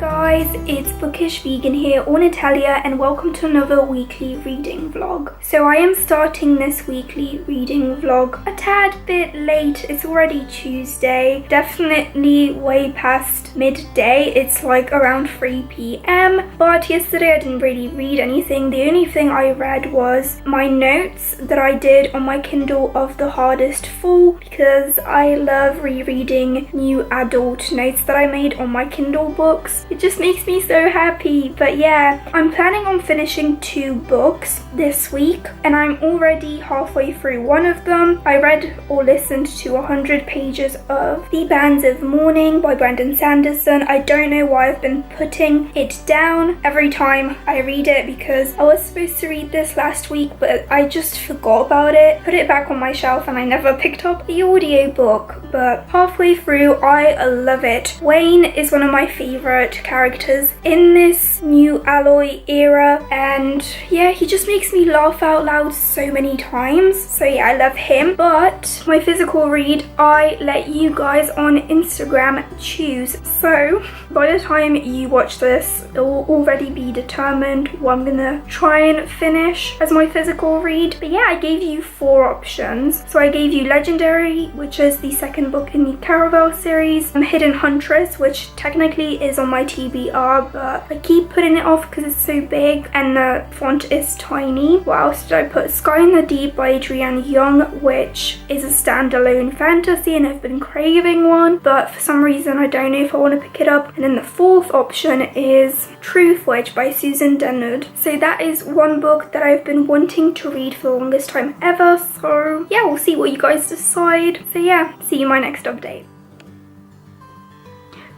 guys, it's Bookish Vegan here, or Natalia, and welcome to another weekly reading vlog. So I am starting this weekly reading vlog a tad bit late. It's already Tuesday, definitely way past midday. It's like around 3 p.m. But yesterday I didn't really read anything. The only thing I read was my notes that I did on my Kindle of The Hardest Fall, because I love rereading new adult notes that I made on my Kindle books. It just makes me so happy. But yeah, I'm planning on finishing 2 books this week, and I'm already halfway through one of them. I read or listened to 100 pages of The Bands of Mourning by Brandon Sanderson. I don't know why I've been putting it down every time I read it, because I was supposed to read this last week but I just forgot about it, put it back on my shelf, and I never picked up the audiobook. But halfway through, I love it. Wayne is one of my favorite characters in this new Alloy era, and yeah, he just makes me laugh out loud so many times. So yeah, I love him. But my physical read, I let you guys on Instagram choose. So by the time you watch this, it will already be determined what I'm gonna try and finish as my physical read. But yeah, I gave you 4 options. So I gave you Legendary, which is the second book in the Caravel series, Hidden Huntress, which technically is on my TBR, but I keep putting it off because it's so big and the font is tiny. What else did I put? Sky in the Deep by Adrienne Young, which is a standalone fantasy and I've been craving one, but for some reason I don't know if I want to pick it up. And then the 4th option is Truth Wedge by Susan Dennard. So that is one book that I've been wanting to read for the longest time ever. So yeah, we'll see what you guys decide. So yeah, see you in my next update.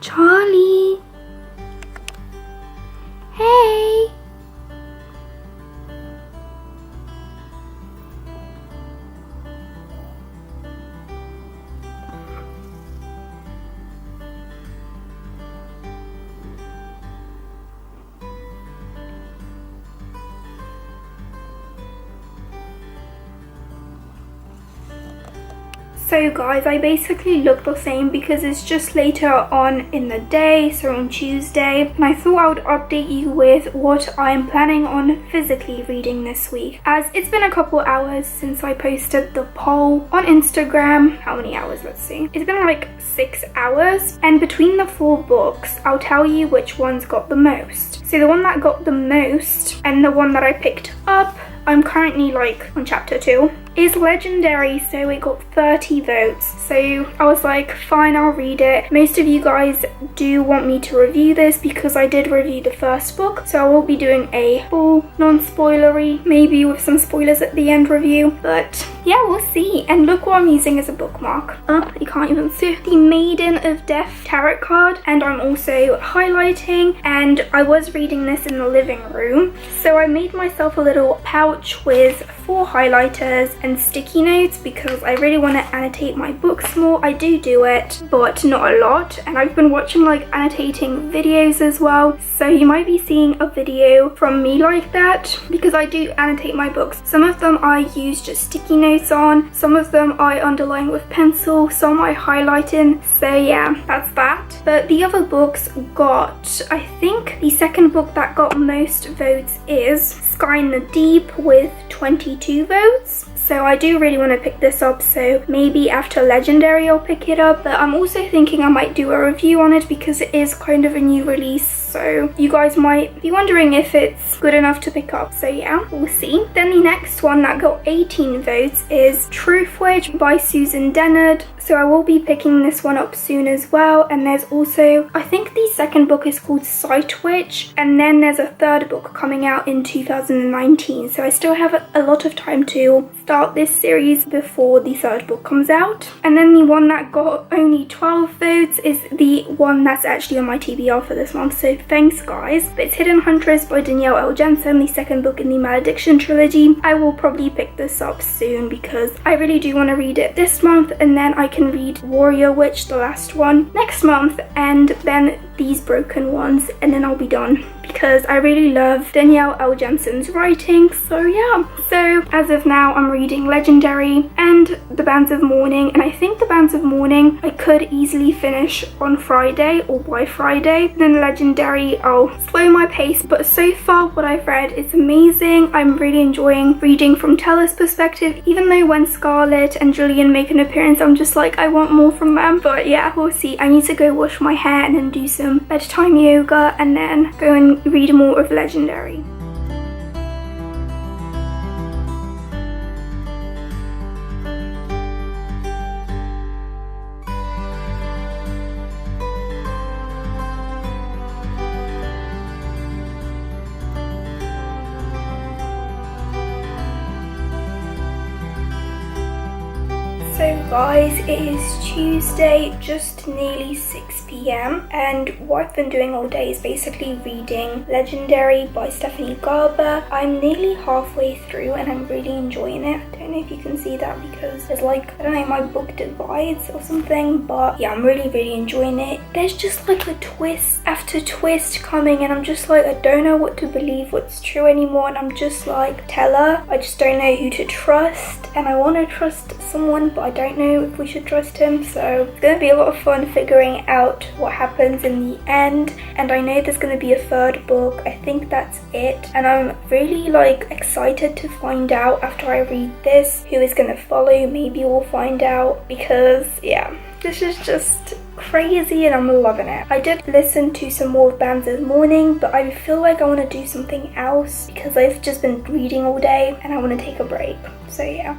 Charlie! Hey! So guys, I basically look the same because it's just later on in the day, so on Tuesday, and I thought I would update you with what I'm planning on physically reading this week, as it's been a couple hours since I posted the poll on Instagram. How many hours? Let's see. It's been like 6 hours, and between the 4 books, I'll tell you which ones got the most. So the one that got the most and the one that I picked up, I'm currently like on chapter 2, is Legendary, so it got 30 votes. So I was like, fine, I'll read it. Most of you guys do want me to review this because I did review the first book, so I will be doing a full non-spoilery, maybe with some spoilers at the end review, but yeah, we'll see. And look what I'm using as a bookmark. You can't even see the Maiden of Death tarot card, and I'm also highlighting, and I was reading this in the living room, so I made myself a little pouch with 4 highlighters and sticky notes because I really want to annotate my books more. I do it, but not a lot, and I've been watching like annotating videos as well, so you might be seeing a video from me like that because I do annotate my books. Some of them I use just sticky notes on, some of them I underline with pencil, some I highlight in, so yeah, that's that. But the other books got, I think the second book that got most votes is Sky in the Deep with 22 votes. So I do really want to pick this up, so maybe after Legendary I'll pick it up, but I'm also thinking I might do a review on it because it is kind of a new release, so you guys might be wondering if it's good enough to pick up, so yeah, we'll see. Then the next one that got 18 votes is Truth Wedge by Susan Dennard, so I will be picking this one up soon as well. And there's also, I think the second book is called Sight Witch, and then there's a 3rd book coming out in 2019, so I still have a lot of time to start this series before the 3rd book comes out. And then the one that got only 12 votes is the one that's actually on my TBR for this month, so thanks guys. But it's Hidden Huntress by Danielle L. Jensen, the 2nd book in the Malediction trilogy. I will probably pick this up soon because I really do want to read it this month, and then I can read Warrior Witch, the last one, next month, and then these broken ones and then I'll be done, because I really love Danielle L. Jensen's writing. So yeah, so as of now I'm reading Legendary and The Bands of Mourning, and I think The Bands of Mourning I could easily finish on Friday or by Friday. Then Legendary I'll slow my pace, but so far what I've read is amazing. I'm really enjoying reading from Tella's perspective, even though when Scarlett and Julian make an appearance I'm just like, I want more from them. But yeah, we'll see. I need to go wash my hair and then do some bedtime yoga and then go and read more of Legendary. So guys, it is Tuesday, just nearly 6 p.m. and what I've been doing all day is basically reading Legendary by Stephanie Garber. I'm nearly halfway through and I'm really enjoying it. I don't know if you can see that because there's like, I don't know, my book divides or something, but yeah, I'm really enjoying it. There's just like a twist after twist coming and I'm just like, I don't know what to believe, what's true anymore, and I'm just like, Tella, I just don't know who to trust, and I want to trust someone but I don't know if we should trust him. So it's going to be a lot of fun figuring out what happens in the end, and I know there's going to be a third book. I think that's it, and I'm really like excited to find out after I read this who is going to follow. Maybe we'll find out, because yeah, this is just crazy and I'm loving it. I did listen to some more of Bands of Mourning, but I feel like I want to do something else because I've just been reading all day and I want to take a break. So yeah.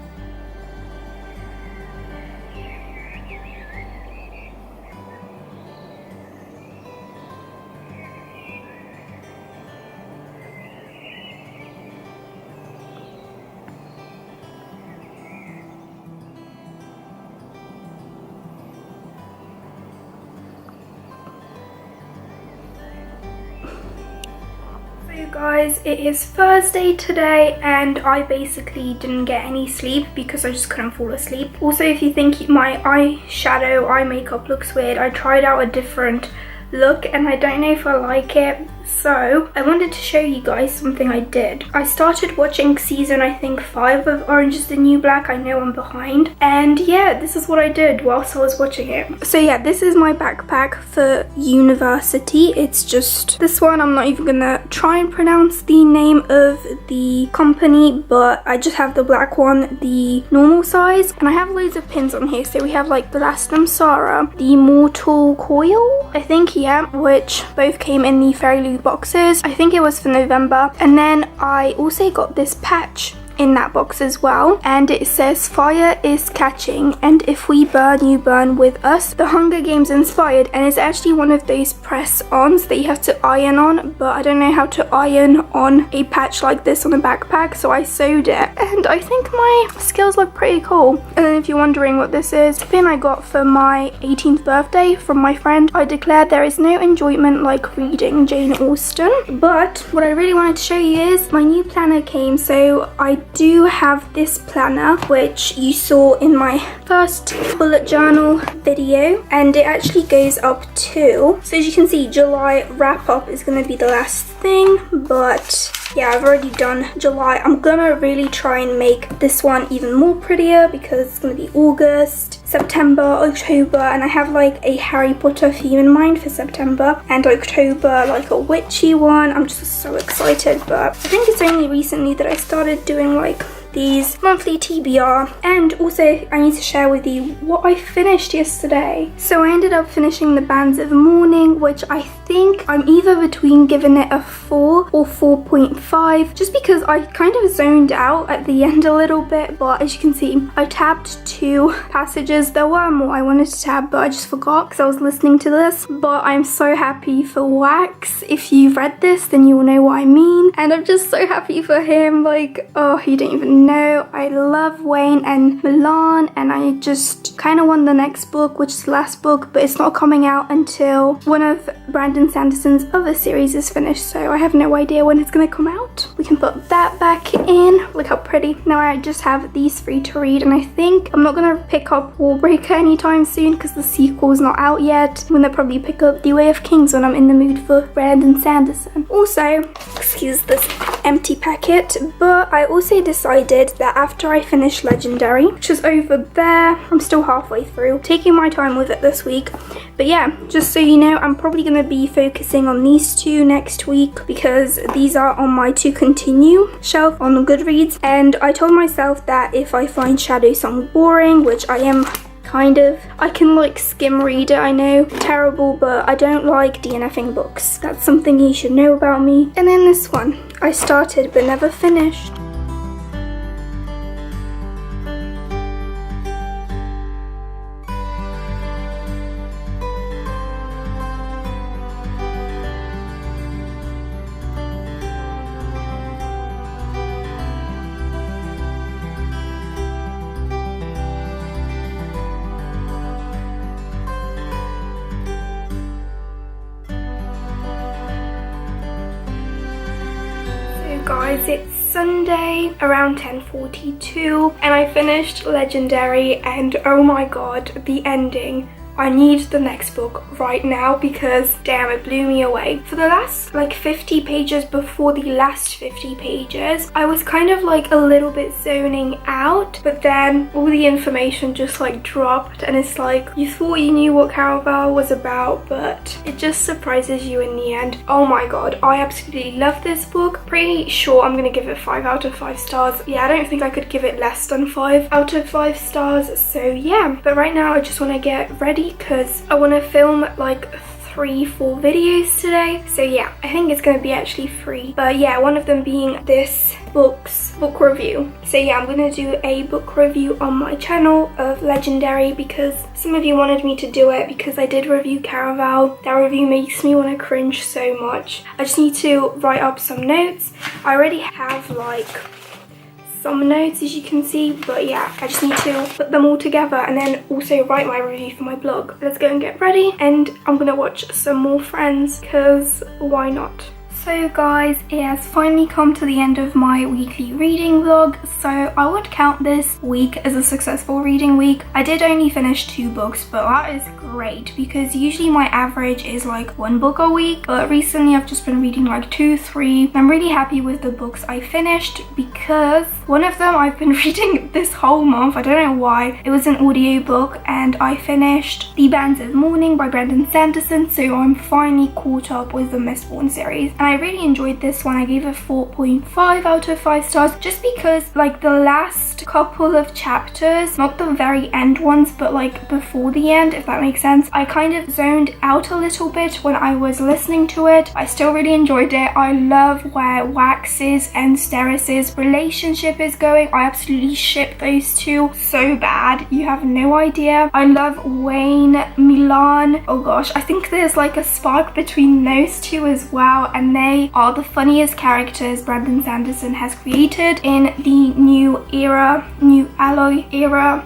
So guys, it is Thursday today and I basically didn't get any sleep because I just couldn't fall asleep. Also, if you think my eyeshadow, eye makeup looks weird, I tried out a different look and I don't know if I like it. So I wanted to show you guys something I did. I started watching season I think 5 of Orange is the New Black. I know I'm behind, and yeah, this is what I did whilst I was watching it. So yeah, this is my backpack for university. It's just this one. I'm not even gonna try and pronounce the name of the company, but I just have the black one, the normal size, and I have loads of pins on here. So we have like the Last Sarah, the Mortal Coil, I think, yeah, which both came in the Fairy Loot boxes. I think it was for November. And then I also got this patch in that box as well, and it says fire is catching and if we burn you burn with us, the Hunger Games inspired, and it's actually one of those press-ons that you have to iron on, but I don't know how to iron on a patch like this on a backpack, so I sewed it and I think my skills look pretty cool. And then if you're wondering what this is, the pin I got for my 18th birthday from my friend. I declared there is no enjoyment like reading Jane Austen. But what I really wanted to show you is my new planner came. So I do have this planner which you saw in my first bullet journal video, and it actually goes up to, so as you can see, July wrap up is going to be the last thing, but yeah, I've already done July. I'm gonna really try and make this one even more prettier because it's gonna be August, September, October, and I have like a Harry Potter theme in mind for September, and October like a witchy one. I'm just so excited, but I think it's only recently that I started doing like these monthly TBR. And also I need to share with you what I finished yesterday. So I ended up finishing The Bands of Mourning, which I think I'm either between giving it a 4 or 4.5, just because I kind of zoned out at the end a little bit. But as you can see, I tabbed 2 passages. There were more I wanted to tab, but I just forgot because I was listening to this. But I'm so happy for Wax. If you've read this, then you will know what I mean, and I'm just so happy for him. Like, oh, you don't even know I love Wayne and Milan, and I just kind of want the next book, which is the last book, but it's not coming out until one of Brandon Sanderson's other series is finished, so I have no idea when it's going to come out. We can put that back in. Look how pretty. Now I just have these 3 to read, and I think I'm not going to pick up Warbreaker anytime soon because the sequel is not out yet. I'm going to probably pick up The Way of Kings when I'm in the mood for Brandon Sanderson. Also, excuse this empty packet, but I also decided that after I finish Legendary, which is over there, I'm still halfway through, taking my time with it this week. But yeah, just so you know, I'm probably going to be focusing on these 2 next week because these are on my to continue shelf on Goodreads, and I told myself that if I find Shadow Song boring, which I am kind of, I can like skim read it, I know, terrible, but I don't like DNFing books. That's something you should know about me. And then this one, I started but never finished. Guys, it's Sunday around 10:42 and I finished Legendary, and oh my god, the ending. I need the next book right now because damn, it blew me away. For the last like 50 pages before the last 50 pages, I was kind of like a little bit zoning out, but then all the information just like dropped and it's like you thought you knew what Caraval was about, but it just surprises you in the end. Oh my god, I absolutely love this book. Pretty sure I'm gonna give it 5 out of 5 stars. Yeah, I don't think I could give it less than 5 out of 5 stars, so yeah. But right now I just want to get ready because I want to film like 3-4 videos today. So yeah, I think it's going to be actually 3. But yeah, one of them being this book review. So yeah, I'm going to do a book review on my channel of Legendary because some of you wanted me to do it because I did review Caraval. That review makes me want to cringe so much. I just need to write up some notes. I already have like some notes, as you can see, but yeah, I just need to put them all together and then also write my review for my blog. Let's go and get ready, and I'm gonna watch some more Friends because why not? So guys, it has finally come to the end of my weekly reading vlog, so I would count this week as a successful reading week. I did only finish 2 books, but that is great because usually my average is like 1 book a week, but recently I've just been reading like 2, 3. I'm really happy with the books I finished because one of them I've been reading this whole month. I don't know why. It was an audiobook and I finished The Bands of Mourning by Brandon Sanderson, so I'm finally caught up with the Mistborn series, and I really enjoyed this one. I gave it 4.5 out of 5 stars just because like the last couple of chapters, not the very end ones, but like before the end, if that makes sense, I kind of zoned out a little bit when I was listening to it. I still really enjoyed it. I love where Wax's and Steris's relationship is going. I absolutely ship those two so bad, you have no idea. I love Wayne, Milan. Oh gosh, I think there's like a spark between those two as well, and they are the funniest characters Brandon Sanderson has created in the new era, new Alloy era.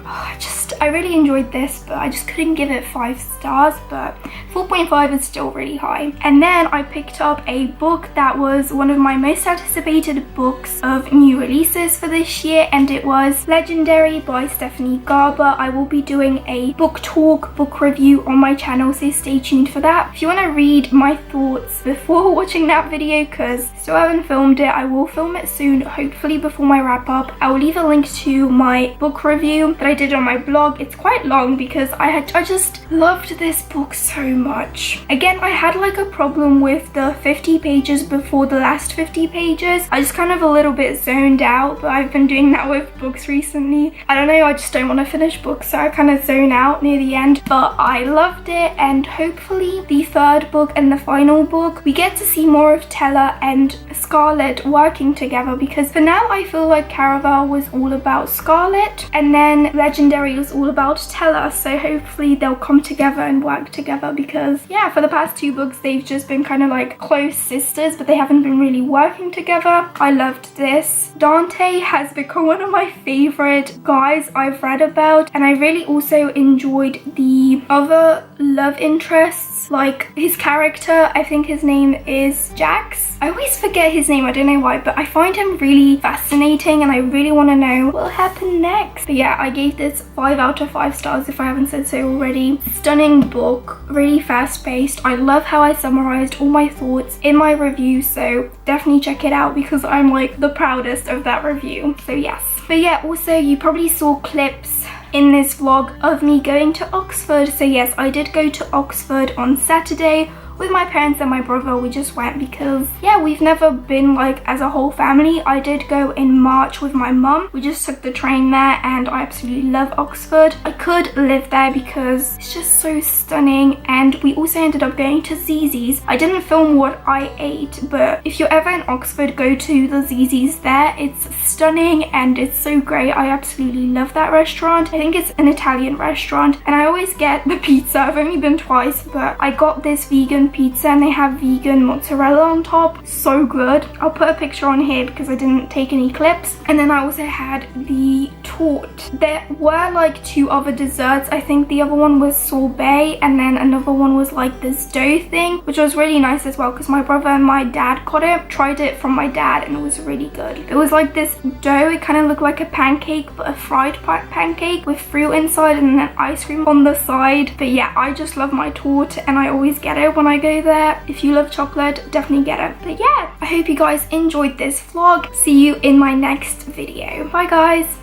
I really enjoyed this, but I just couldn't give it 5 stars, but 4.5 is still really high. And then I picked up a book that was one of my most anticipated books of new releases for this year, and it was Legendary by Stephanie Garber. I will be doing a book talk, book review on my channel, so stay tuned for that. If you want to read my thoughts before watching that video, because still haven't filmed it, I will film it soon, hopefully before my wrap up. I will leave a link to my book review that I did on my blog. It's quite long because I just loved this book so much. Again, I had like a problem with the 50 pages before the last 50 pages. I just kind of a little bit zoned out, but I've been doing that with books recently. I don't know, I just don't want to finish books, so I kind of zone out near the end, but I loved it, and hopefully the 3rd book and the final book, we get to see more of Teller and Scarlet working together, because for now I feel like Caraval was all about Scarlet and then Legendary was was all about to tell us, so hopefully they'll come together and work together, because yeah, for the past 2 books they've just been kind of like close sisters, but they haven't been really working together. I loved this. Dante has become one of my favorite guys I've read about, and I really also enjoyed the other love interests, like his character, I think his name is Jax. I always forget his name, I don't know why, but I find him really fascinating and I really want to know what will happen next. But yeah, I gave this 5 out of 5 stars if I haven't said so already. Stunning book, really fast paced. I love how I summarized all my thoughts in my review, so definitely check it out because I'm like the proudest of that review. So yes. But yeah, also you probably saw clips in this vlog of me going to Oxford. So yes, I did go to Oxford on Saturday with my parents and my brother. We just went because yeah, we've never been like as a whole family. I did go in March with my mum. We just took the train there and I absolutely love Oxford. I could live there because it's just so stunning, and we also ended up going to Zizzi's. I didn't film what I ate, but if you're ever in Oxford, go to the Zizzi's there. It's stunning and it's so great. I absolutely love that restaurant. I think it's an Italian restaurant and I always get the pizza. I've only been twice, but I got this vegan pizza and they have vegan mozzarella on top. So good. I'll put a picture on here because I didn't take any clips. And then I also had the torte. There were like 2 other desserts. I think the other one was sorbet and then another one was like this dough thing, which was really nice as well because my brother and my dad got it. Tried it from my dad and it was really good. It was like this dough. It kind of looked like a pancake, but a fried pancake with fruit inside and then ice cream on the side. But yeah, I just love my torte and I always get it when I go there. If you love chocolate, definitely get it. But yeah, I hope you guys enjoyed this vlog. See you in my next video. Bye guys.